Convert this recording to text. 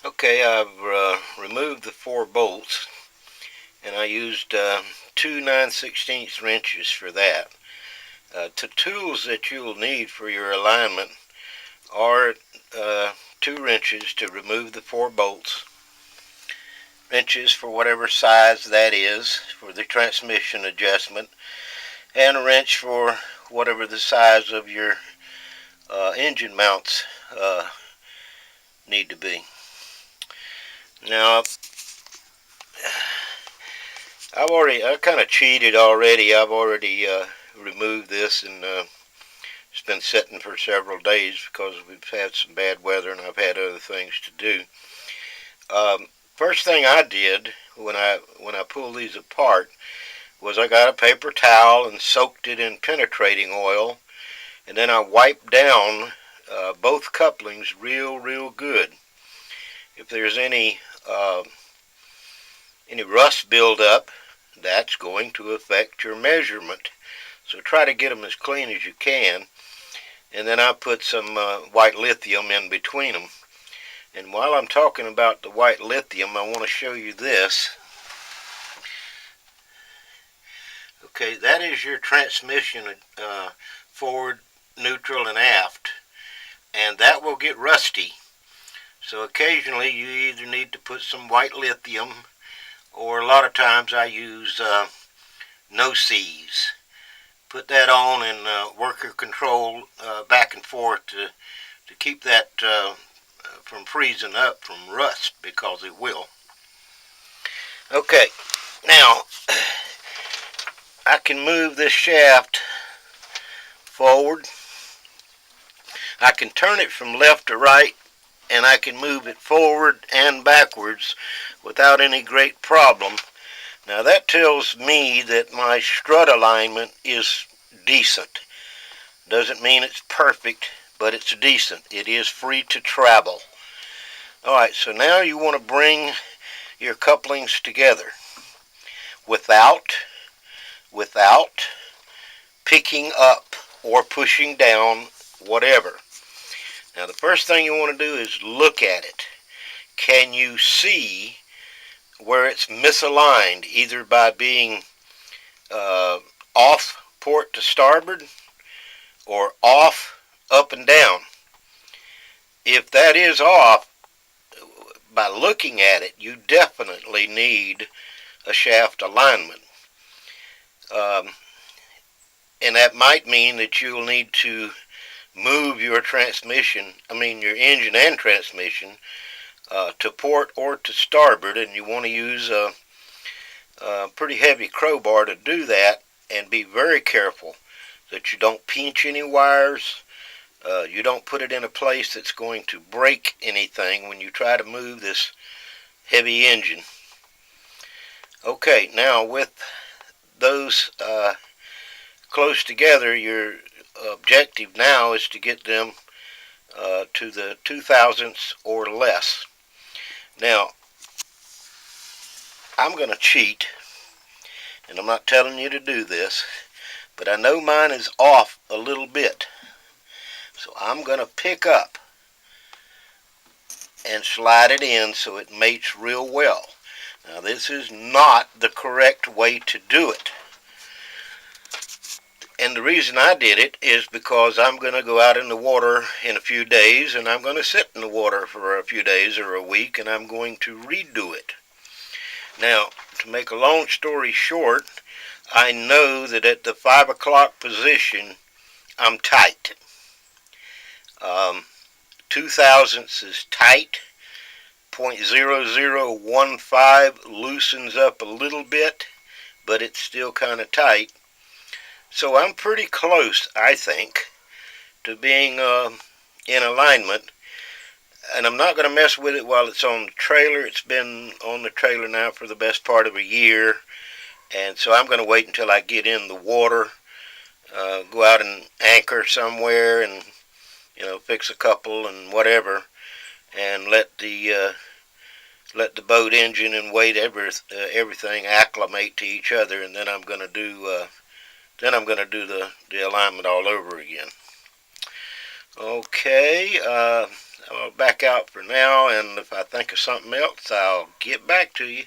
Okay, I've removed the 4 bolts, and I used 2 9/16 wrenches for that. The tools that you'll need for your alignment are 2 wrenches to remove the 4 bolts, wrenches for whatever size that is for the transmission adjustment, and a wrench for whatever the size of your engine mounts need to be. Now, I kind of cheated already. I've already removed this, and it's been sitting for several days because we've had some bad weather and I've had other things to do. First thing I did when I pulled these apart was I got a paper towel and soaked it in penetrating oil, and then I wiped down both couplings real good. If there's any rust buildup, that's going to affect your measurement. So try to get them as clean as you can. And then I put some white lithium in between them. And while I'm talking about the white lithium, I want to show you this. Okay, that is your transmission forward, neutral, and aft. And that will get rusty. So occasionally you either need to put some white lithium, or a lot of times I use no-sees. Put that on and work your control back and forth to keep that from freezing up from rust, because it will. Okay, now I can move this shaft forward. I can turn it from left to right, and I can move it forward and backwards without any great problem. Now that tells me that my strut alignment is decent. Doesn't mean it's perfect, but it's decent. It is free to travel. Alright, so now you want to bring your couplings together without picking up or pushing down, whatever. Now the first thing you want to do is look at it. Can you see where it's misaligned, either by being off port to starboard or off up and down? If that is off, by looking at it, you definitely need a shaft alignment. And that might mean that you'll need to move your your engine and transmission to port or to starboard, and you want to use a pretty heavy crowbar to do that, and be very careful that you don't pinch any wires. You don't put it in a place that's going to break anything when you try to move this heavy engine. Okay, now with those close together, your objective now is to get them to the 2/1000ths or less. Now, I'm going to cheat, and I'm not telling you to do this, but I know mine is off a little bit. So I'm going to pick up and slide it in so it mates real well. Now this is not the correct way to do it. And the reason I did it is because I'm going to go out in the water in a few days, and I'm going to sit in the water for a few days or a week, and I'm going to redo it. Now, to make a long story short, I know that at the 5 o'clock position, I'm tight. 2/1000ths is tight. 0.0015 loosens up a little bit, but it's still kind of tight. So I'm pretty close, I think, to being in alignment. And I'm not going to mess with it while it's on the trailer. It's been on the trailer now for the best part of a year. And so I'm going to wait until I get in the water, go out and anchor somewhere, and fix a couple and whatever, and let the boat engine and weight everything acclimate to each other, and then I'm going to do the alignment all over again. Okay, I'll back out for now, and if I think of something else, I'll get back to you.